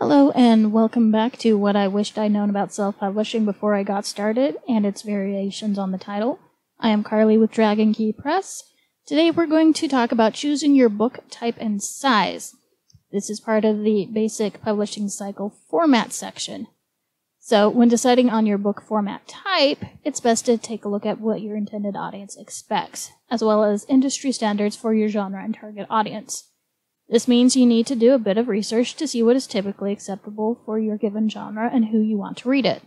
Hello and welcome back to What I Wished I'd Known About Self-Publishing Before I Got Started and its variations on the title. I am Carly with Dragon Key Press. Today we're going to talk about choosing your book type and size. This is part of the basic publishing cycle format section. So when deciding on your book format type, it's best to take a look at what your intended audience expects, as well as industry standards for your genre and target audience. This means you need to do a bit of research to see what is typically acceptable for your given genre and who you want to read it.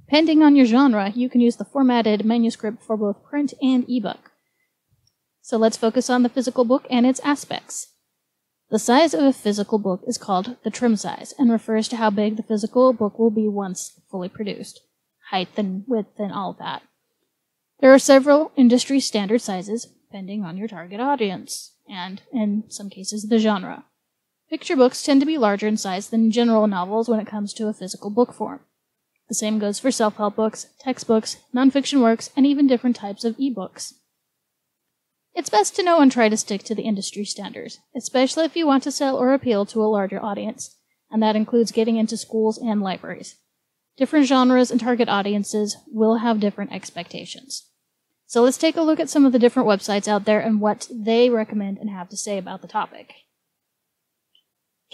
Depending on your genre, you can use the formatted manuscript for both print and ebook. So let's focus on the physical book and its aspects. The size of a physical book is called the trim size and refers to how big the physical book will be once fully produced. Height and width and all of that. There are several industry standard sizes depending on your target audience, and, in some cases, the genre. Picture books tend to be larger in size than general novels when it comes to a physical book form. The same goes for self-help books, textbooks, nonfiction works, and even different types of ebooks. It's best to know and try to stick to the industry standards, especially if you want to sell or appeal to a larger audience, and that includes getting into schools and libraries. Different genres and target audiences will have different expectations. So let's take a look at some of the different websites out there and what they recommend and have to say about the topic.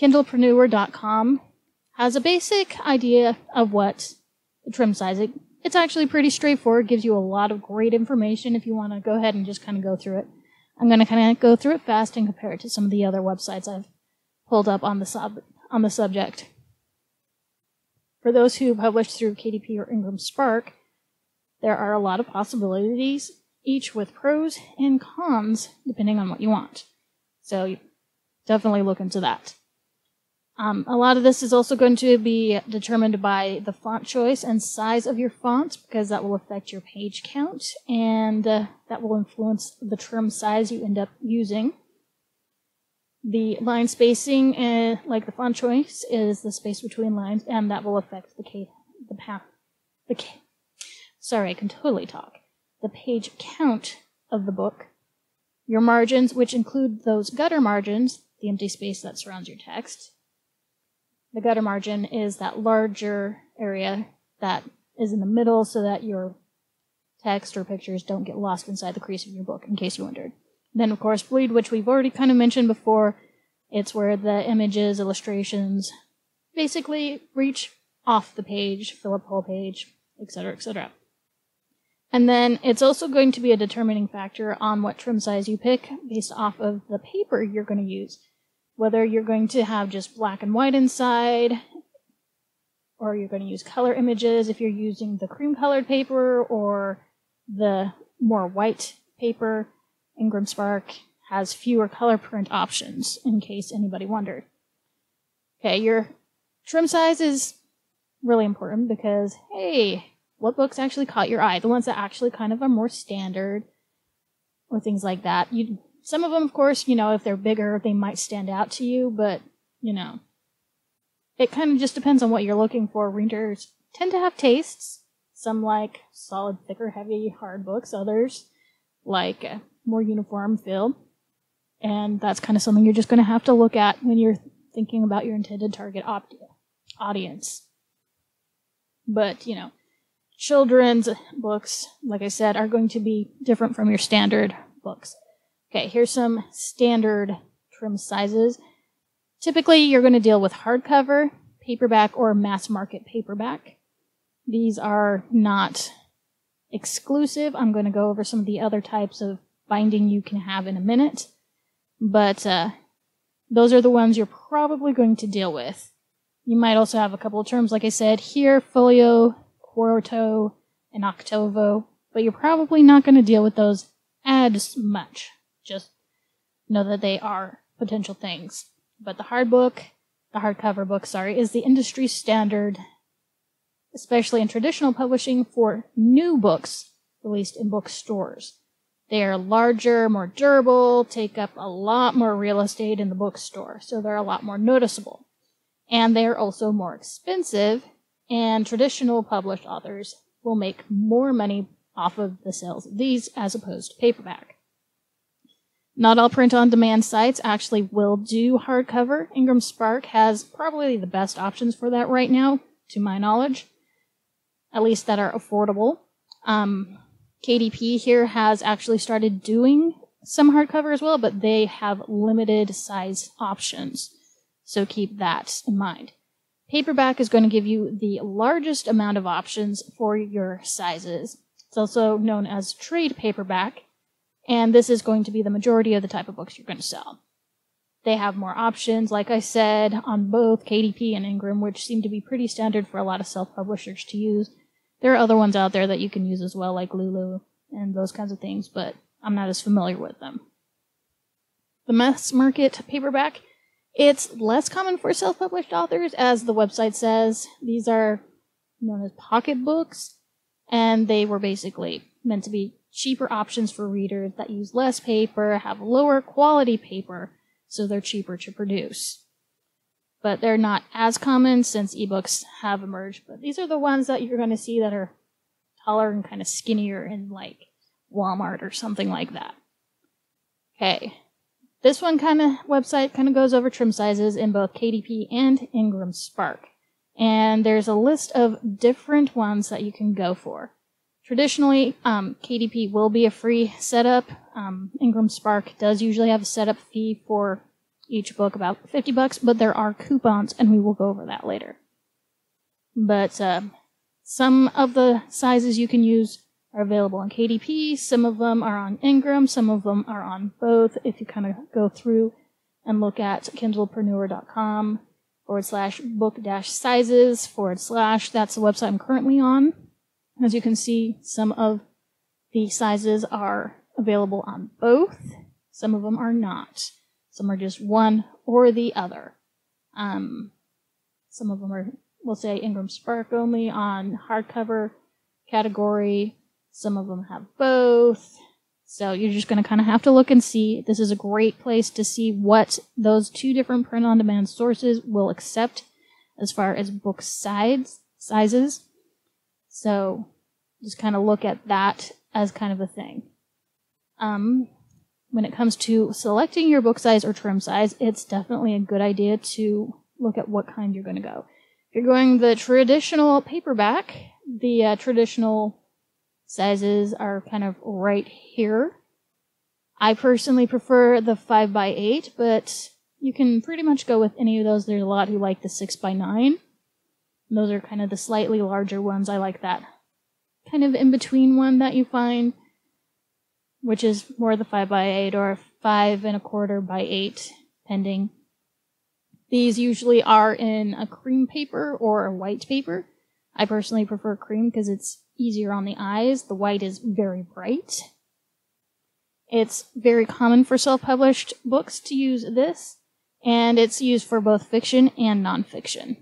Kindlepreneur.com has a basic idea of what the trim size is. It's actually pretty straightforward, gives you a lot of great information if you want to go ahead and just kind of go through it. I'm going to kind of go through it fast and compare it to some of the other websites I've pulled up on the subject. For those who publish through KDP or Ingram Spark, there are a lot of possibilities, each with pros and cons, depending on what you want. So definitely look into that. A lot of this is also going to be determined by the font choice and size of your font, because that will affect your page count, and that will influence the trim size you end up using. The line spacing, like the font choice, is the space between lines, and that will affect Sorry, I can totally talk. The page count of the book. Your margins, which include those gutter margins, the empty space that surrounds your text. The gutter margin is that larger area that is in the middle so that your text or pictures don't get lost inside the crease of your book, in case you wondered. Then, of course, bleed, which we've already kind of mentioned before. It's where the images, illustrations, basically reach off the page, fill up the whole page, etc., etc. And then it's also going to be a determining factor on what trim size you pick based off of the paper you're going to use. Whether you're going to have just black and white inside, or you're going to use color images if you're using the cream-colored paper or the more white paper. Ingram Spark has fewer color print options, in case anybody wondered. Okay, your trim size is really important because, hey, what books actually caught your eye? The ones that actually kind of are more standard or things like that. Some of them, of course, if they're bigger, they might stand out to you, but, it kind of just depends on what you're looking for. Readers tend to have tastes. Some like solid, thicker, heavy, hard books. Others like more uniform feel. And that's kind of something you're just going to have to look at when you're thinking about your intended target audience. But, children's books, like I said, are going to be different from your standard books. Okay, here's some standard trim sizes. Typically, you're going to deal with hardcover, paperback, or mass market paperback. These are not exclusive. I'm going to go over some of the other types of binding you can have in a minute. But those are the ones you're probably going to deal with. You might also have a couple of terms, like I said, here, folio, quarto, and octavo, but you're probably not going to deal with those as much. Just know that they are potential things. But the hardcover book, is the industry standard, especially in traditional publishing, for new books released in bookstores. They are larger, more durable, take up a lot more real estate in the bookstore, so they're a lot more noticeable. And they are also more expensive, and traditional published authors will make more money off of the sales of these as opposed to paperback. Not all print-on-demand sites actually will do hardcover. Ingram Spark has probably the best options for that right now, to my knowledge, at least that are affordable. KDP here has actually started doing some hardcover as well, but they have limited size options, so keep that in mind. Paperback is going to give you the largest amount of options for your sizes. It's also known as trade paperback, and this is going to be the majority of the type of books you're going to sell. They have more options, like I said, on both KDP and Ingram, which seem to be pretty standard for a lot of self-publishers to use. There are other ones out there that you can use as well, like Lulu and those kinds of things, but I'm not as familiar with them. The mass market paperback, it's less common for self-published authors, as the website says. These are known as pocket books, and they were basically meant to be cheaper options for readers that use less paper, have lower quality paper, so they're cheaper to produce. But they're not as common since ebooks have emerged, but these are the ones that you're going to see that are taller and kind of skinnier in like Walmart or something like that. Okay. This website kind of goes over trim sizes in both KDP and Ingram Spark. And there's a list of different ones that you can go for. Traditionally, KDP will be a free setup. Ingram Spark does usually have a setup fee for each book, about $50, but there are coupons, and we will go over that later. But some of the sizes you can use are available on KDP, some of them are on Ingram, some of them are on both. If you kind of go through and look at kindlepreneur.com/book-sizes/ that's the website I'm currently on. As you can see, some of the sizes are available on both. Some of them are not. Some are just one or the other. Some of them are, we'll say, Ingram Spark only on hardcover category. Some of them have both. So you're just going to kind of have to look and see. This is a great place to see what those two different print-on-demand sources will accept as far as book sizes. So just kind of look at that as kind of a thing. When it comes to selecting your book size or trim size, it's definitely a good idea to look at what kind you're going to go. If you're going the traditional paperback, the traditional sizes are kind of right here. I personally prefer the 5x8, but you can pretty much go with any of those. There's a lot who like the 6x9. Those are kind of the slightly larger ones. I like that kind of in-between one that you find, which is more the 5x8 or 5¼ by 8, pending. These usually are in a cream paper or a white paper. I personally prefer cream because it's easier on the eyes. The white is very bright. It's very common for self-published books to use this, and it's used for both fiction and nonfiction.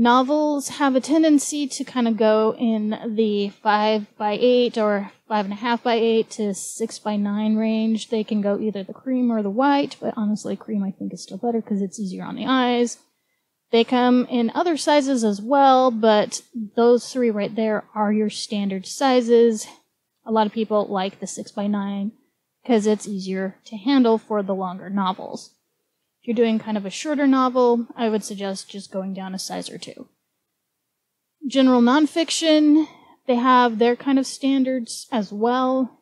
Novels have a tendency to kind of go in the 5x8 or 5½ by 8 to 6x9 range. They can go either the cream or the white, but honestly, cream I think is still better because it's easier on the eyes. They come in other sizes as well, but those three right there are your standard sizes. A lot of people like the 6x9 because it's easier to handle for the longer novels. If you're doing kind of a shorter novel, I would suggest just going down a size or two. General nonfiction, they have their kind of standards as well.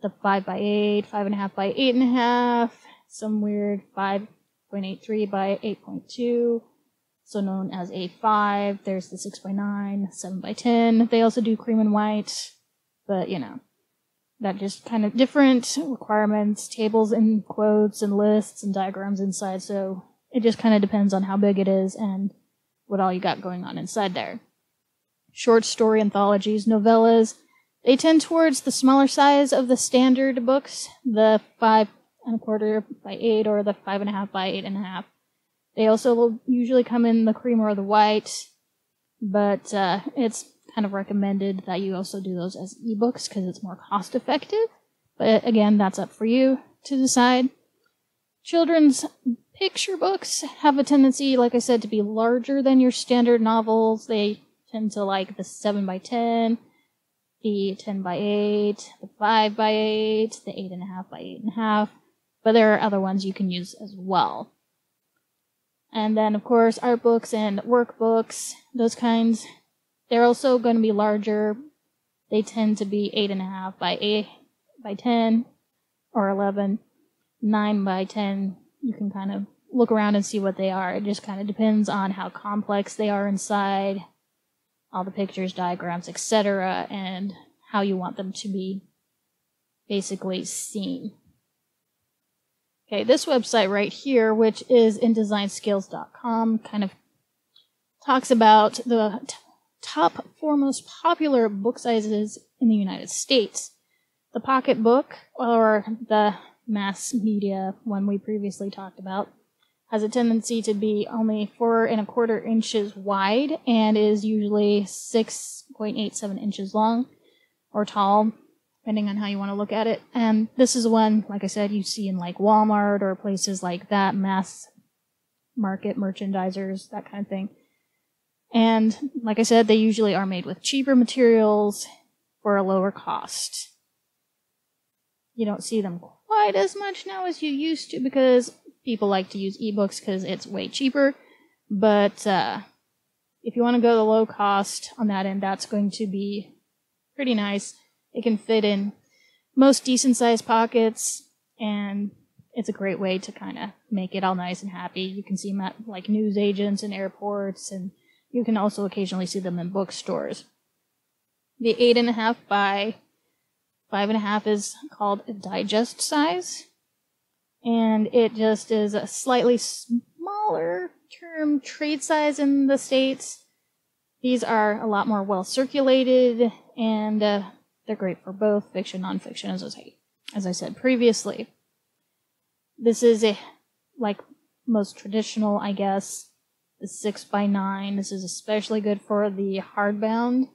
The 5x8, 5½ by 8½, some weird 5.83 by 8.2, so known as A5. There's the 6x9, 7x10. They also do cream and white, but you know, that just kind of different requirements, tables and quotes and lists and diagrams inside, so it just kind of depends on how big it is and what all you got going on inside there. Short story anthologies, novellas, they tend towards the smaller size of the standard books, the 5¼ by 8 or the 5½ by 8½. They also will usually come in the cream or the white, but it's kind of recommended that you also do those as ebooks because it's more cost effective. But again, that's up for you to decide. Children's picture books have a tendency, like I said, to be larger than your standard novels. They tend to like the 7x10. the 10 by 8, the 5 by 8, the 8.5 by 8.5, but there are other ones you can use as well. And then, of course, art books and workbooks, those kinds, they're also going to be larger. They tend to be 8.5 by 8 by 10 or 11, 9 by 10. You can kind of look around and see what they are. It just kind of depends on how complex they are inside, all the pictures, diagrams, etc., and how you want them to be basically seen. Okay, this website right here, which is InDesignSkills.com, kind of talks about the top 4 most popular book sizes in the United States. The pocketbook, or the mass media one we previously talked about, has a tendency to be only 4¼ inches wide and is usually 6.87 inches long or tall, depending on how you want to look at it. And this is one, like I said, you see in like Walmart or places like that, mass market merchandisers, that kind of thing. And like I said, they usually are made with cheaper materials for a lower cost. You don't see them quite as much now as you used to because people like to use ebooks because it's way cheaper. But if you want to go the low cost on that end, that's going to be pretty nice. It can fit in most decent sized pockets, and it's a great way to kind of make it all nice and happy. You can see them at like news agents and airports, and you can also occasionally see them in bookstores. The 8.5 by 5.5 is called a digest size, and it just is a slightly smaller term trade size in the States. These are a lot more well circulated, and they're great for both fiction and nonfiction, as I said previously. This is like most traditional, I guess, the 6 by 9. This is especially good for the hardbound.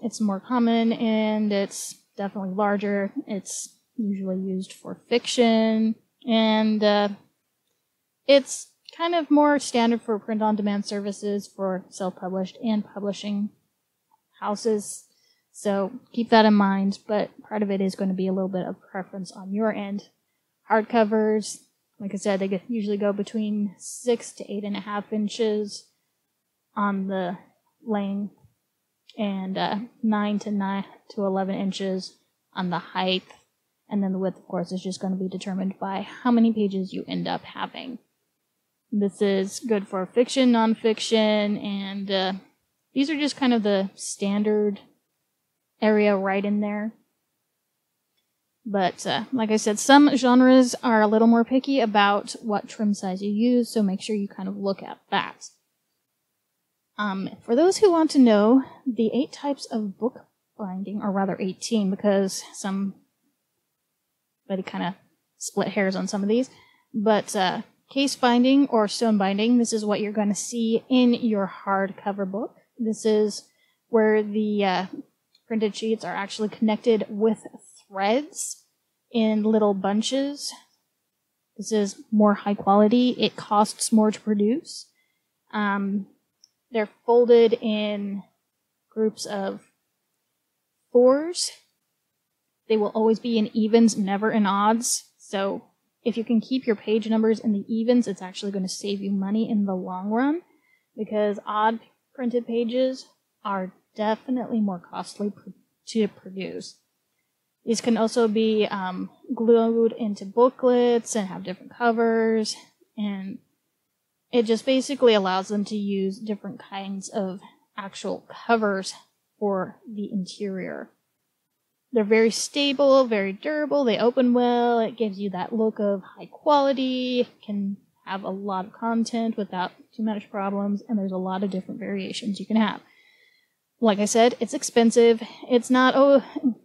It's more common and it's definitely larger. It's usually used for fiction, and it's kind of more standard for print-on-demand services for self-published and publishing houses. So keep that in mind, but part of it is going to be a little bit of preference on your end. Hardcovers, like I said, they usually go between 6 to 8.5 inches on the length, and 9 to 11 inches on the height, and then the width, of course, is just going to be determined by how many pages you end up having. This is good for fiction, nonfiction, and these are just kind of the standard area right in there. But like I said, some genres are a little more picky about what trim size you use, so make sure you kind of look at that. For those who want to know, the 8 types of book binding, or rather 18, because somebody kind of split hairs on some of these, but case binding or stone binding, this is what you're going to see in your hardcover book. This is where the printed sheets are actually connected with threads in little bunches. This is more high quality. It costs more to produce. They're folded in groups of 4s. They will always be in evens, never in odds. So if you can keep your page numbers in the evens, it's actually going to save you money in the long run, because odd printed pages are definitely more costly to produce. These can also be glued into booklets and have different covers, and it just basically allows them to use different kinds of actual covers for the interior. They're very stable, very durable, they open well, it gives you that look of high quality, can have a lot of content without too much problems, and there's a lot of different variations you can have. Like I said, it's expensive. It's not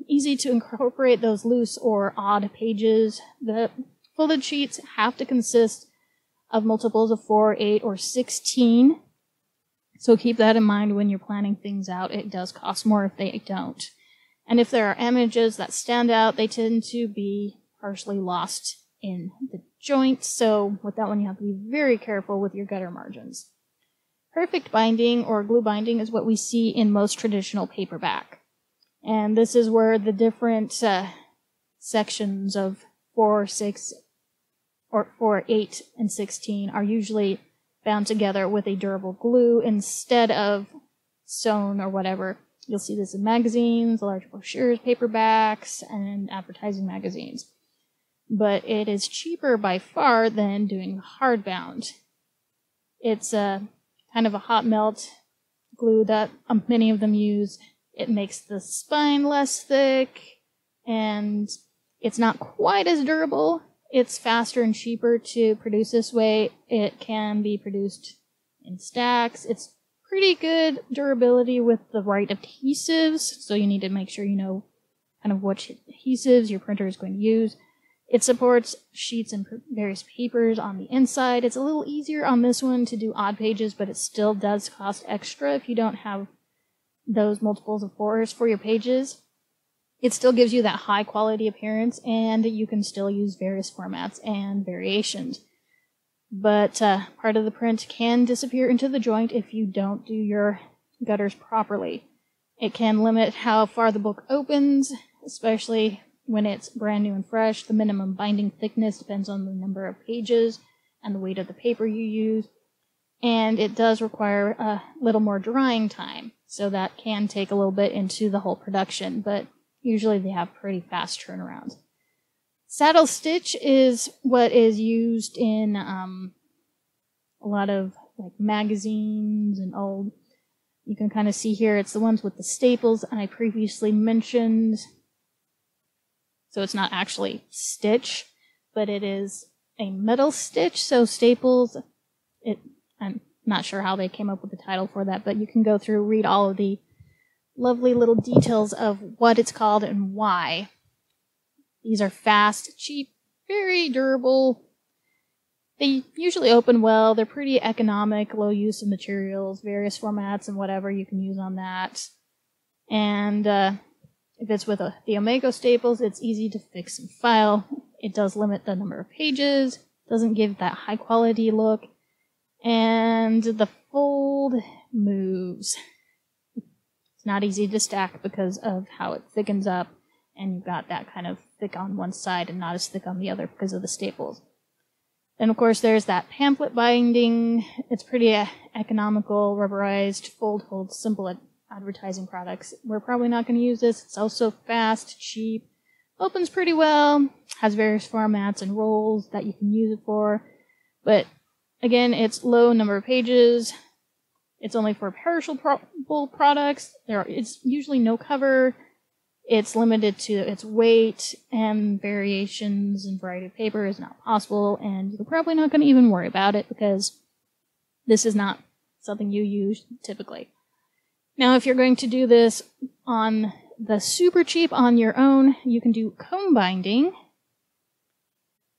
easy to incorporate those loose or odd pages. The folded sheets have to consist of multiples of 4, 8, or 16. So keep that in mind when you're planning things out. It does cost more if they don't. And if there are images that stand out, they tend to be partially lost in the joint. So with that one, you have to be very careful with your gutter margins. Perfect binding or glue binding is what we see in most traditional paperback. And this is where the different sections of 4, 6, or 4, 8, and 16 are usually bound together with a durable glue instead of sewn or whatever. You'll see this in magazines, large brochures, paperbacks, and advertising magazines. But it is cheaper by far than doing hardbound. It's a kind of a hot melt glue that many of them use. It makes the spine less thick, and it's not quite as durable. It's faster and cheaper to produce this way. It can be produced in stacks. It's pretty good durability with the right adhesives, so you need to make sure you know kind of which adhesives your printer is going to use. It supports sheets and various papers on the inside. It's a little easier on this one to do odd pages, but it still does cost extra if you don't have those multiples of 4s for your pages. It still gives you that high quality appearance, and you can still use various formats and variations. But part of the print can disappear into the joint if you don't do your gutters properly. It can limit how far the book opens, especially when it's brand new and fresh. The minimum binding thickness depends on the number of pages and the weight of the paper you use. And it does require a little more drying time, so that can take a little bit into the whole production, but usually they have pretty fast turnarounds. Saddle stitch is what is used in a lot of like magazines and old. You can kind of see here, it's the ones with the staples I previously mentioned. So it's not actually stitch, but it is a metal stitch. So staples, I'm not sure how they came up with the title for that, but you can go through, read all of the lovely little details of what it's called and why. These are fast, cheap, very durable. They usually open well. They're pretty economic, low use of materials, various formats and whatever you can use on that. And if it's with the Omega staples, it's easy to fix and file. It does limit the number of pages, doesn't give that high quality look, and the fold moves. It's not easy to stack because of how it thickens up, and you've got that kind of thick on one side and not as thick on the other because of the staples. And of course there's that pamphlet binding. It's pretty economical, rubberized, fold holds simple advertising products. We're probably not going to use this. It's also fast, cheap, opens pretty well, has various formats and rolls that you can use it for. But again, it's low number of pages. It's only for perishable products. It's usually no cover. It's limited to its weight, and variations and variety of paper is not possible, and you're probably not going to even worry about it because this is not something you use typically. Now, if you're going to do this on the super cheap on your own, you can do comb binding,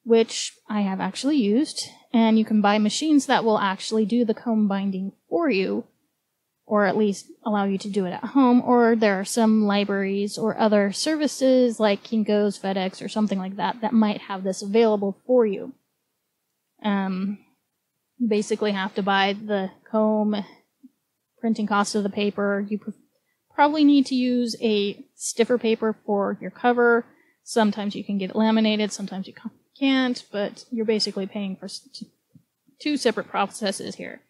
which I have actually used, and you can buy machines that will actually do the comb binding for you, or at least allow you to do it at home, or there are some libraries or other services like Kinko's, FedEx, or something like that that might have this available for you. You basically have to buy the comb, printing cost of the paper. You probably need to use a stiffer paper for your cover. Sometimes you can get it laminated, sometimes you can't, but you're basically paying for two separate processes here.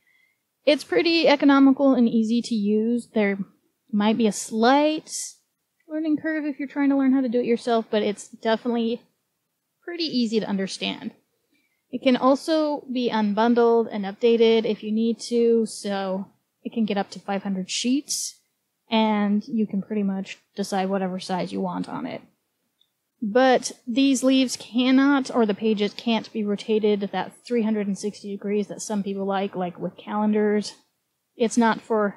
It's pretty economical and easy to use. There might be a slight learning curve if you're trying to learn how to do it yourself, but it's definitely pretty easy to understand. It can also be unbundled and updated if you need to, so it can get up to 500 sheets, and you can pretty much decide whatever size you want on it. But these leaves cannot, or the pages can't be rotated at that 360 degrees that some people like with calendars. It's not for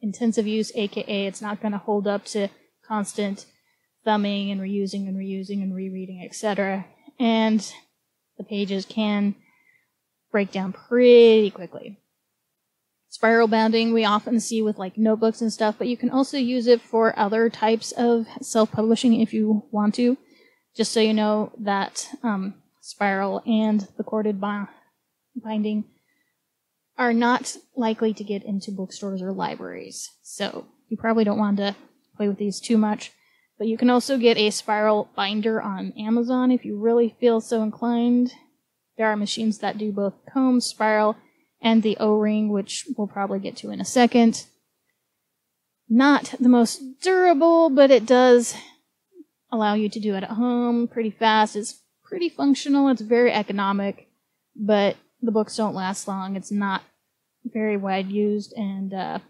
intensive use, aka it's not going to hold up to constant thumbing and reusing and reusing and rereading, etc. And the pages can break down pretty quickly. Spiral bounding we often see with like notebooks and stuff, but you can also use it for other types of self-publishing if you want to. Just so you know that spiral and the corded binding are not likely to get into bookstores or libraries. So you probably don't want to play with these too much. But you can also get a spiral binder on Amazon if you really feel so inclined. There are machines that do both comb, spiral, and the O-ring, which we'll probably get to in a second. Not the most durable, but it does allow you to do it at home pretty fast. It's pretty functional. It's very economic, but the books don't last long. It's not very wide used, and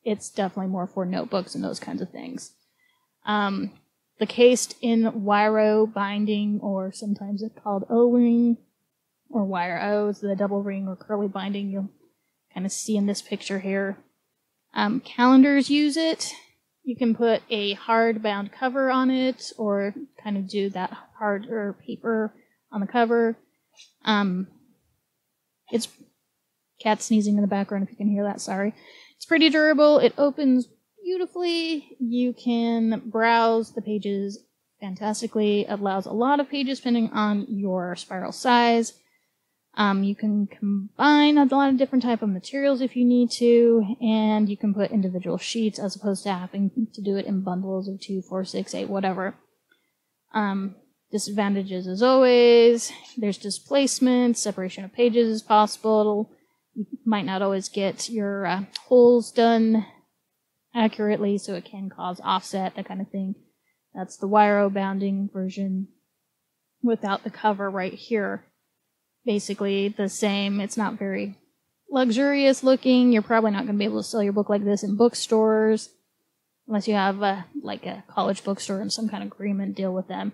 it's definitely more for notebooks and those kinds of things. The cased in wire binding, or sometimes it's called O-ring, or wire O, is the double ring or curly binding you'll kind of see in this picture here. Calendars use it. You can put a hard bound cover on it, or kind of do that harder paper on the cover. It's cat sneezing in the background if you can hear that, sorry. It's pretty durable. It opens beautifully. You can browse the pages fantastically. It allows a lot of pages depending on your spiral size. You can combine a lot of different type of materials if you need to, and you can put individual sheets as opposed to having to do it in bundles of 2, 4, 6, 8, whatever. Disadvantages as always. There's displacement, separation of pages is possible. You might not always get your holes done accurately, so it can cause offset, that kind of thing. That's the wire bounding version without the cover right here. Basically the same. It's not very luxurious looking. You're probably not going to be able to sell your book like this in bookstores unless you have like a college bookstore and some kind of agreement deal with them.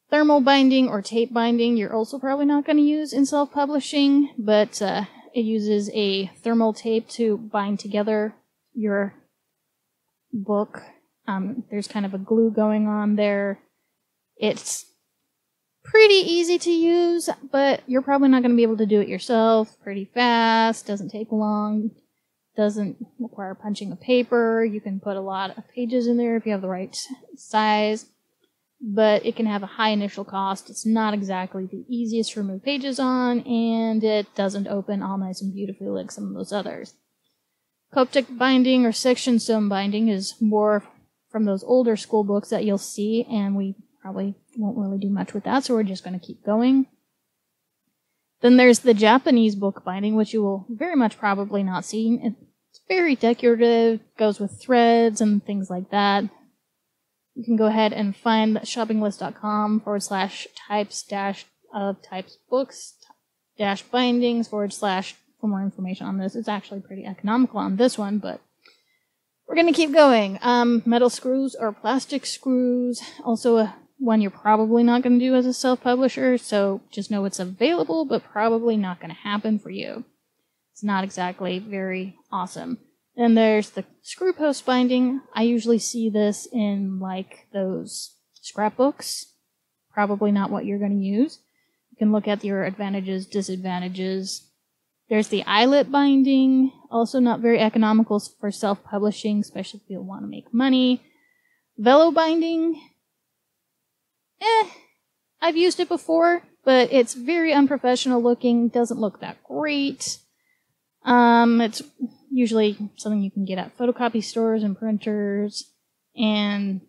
Thermal binding or tape binding you're also probably not going to use in self-publishing, but it uses a thermal tape to bind together your book. There's kind of a glue going on there. It's pretty easy to use, but you're probably not going to be able to do it yourself pretty fast. Doesn't take long. Doesn't require punching of paper. You can put a lot of pages in there if you have the right size, but it can have a high initial cost. It's not exactly the easiest to remove pages on, and it doesn't open all nice and beautifully like some of those others. Coptic binding or section stone binding is more from those older school books that you'll see, and we probably won't really do much with that, so we're just going to keep going. Then there's the Japanese book binding, which you will very much probably not see. It's very decorative, goes with threads and things like that. You can go ahead and find shoppinglist.com/types-books-bindings/ for more information on this. It's actually pretty economical on this one, but we're going to keep going. Metal screws or plastic screws, also one you're probably not going to do as a self-publisher, so just know it's available, but probably not going to happen for you. It's not exactly very awesome. Then there's the screw post binding. I usually see this in like those scrapbooks. Probably not what you're going to use. You can look at your advantages, disadvantages. There's the eyelet binding, also not very economical for self-publishing, especially if you want to make money. Velo binding, I've used it before, but it's very unprofessional looking, doesn't look that great. It's usually something you can get at photocopy stores and printers, and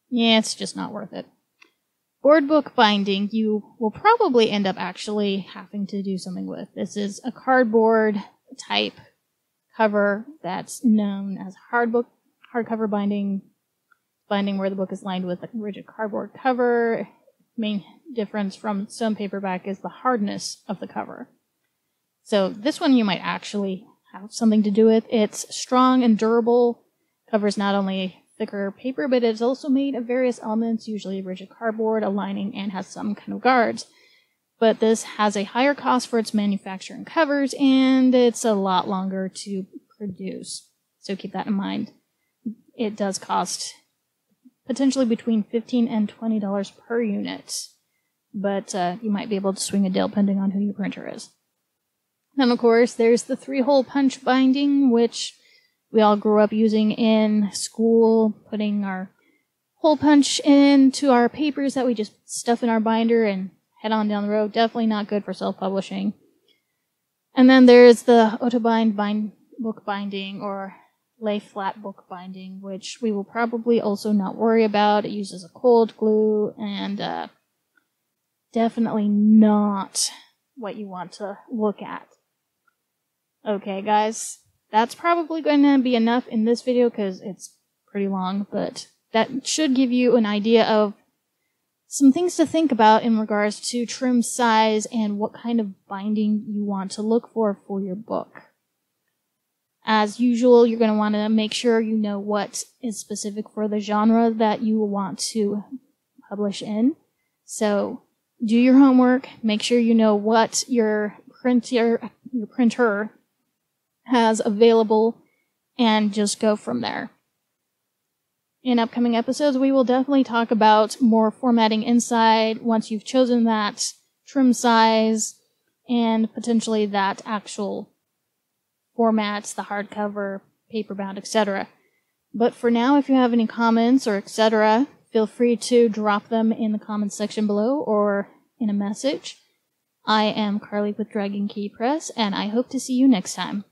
yeah, it's just not worth it. Board book binding, you will probably end up actually having to do something with. This is a cardboard type cover that's known as hardcover binding where the book is lined with a rigid cardboard cover. Main difference from stone paperback is the hardness of the cover. So this one you might actually have something to do with. It's strong and durable, covers not only thicker paper, but it's also made of various elements, usually rigid cardboard, a lining, and has some kind of guards. But this has a higher cost for its manufacture and covers, and it's a lot longer to produce. So keep that in mind. It does cost potentially between $15 and $20 per unit, but you might be able to swing a deal depending on who your printer is. Then, of course, there's the 3-hole punch binding, which we all grew up using in school, putting our hole punch into our papers that we just stuff in our binder and head on down the road. Definitely not good for self-publishing. And then there's the Autobind book binding, or lay flat book binding, which we will probably also not worry about. It uses a cold glue, and definitely not what you want to look at. Okay, guys, that's probably going to be enough in this video because it's pretty long, but that should give you an idea of some things to think about in regards to trim size and what kind of binding you want to look for your book. As usual, you're going to want to make sure you know what is specific for the genre that you want to publish in. So do your homework, make sure you know what your printer has available, and just go from there. In upcoming episodes, we will definitely talk about more formatting inside once you've chosen that trim size and potentially that actual format, the hardcover, paperbound, etc. But for now, if you have any comments or etc., feel free to drop them in the comments section below or in a message. I am Carly with Dragon Key Press, and I hope to see you next time.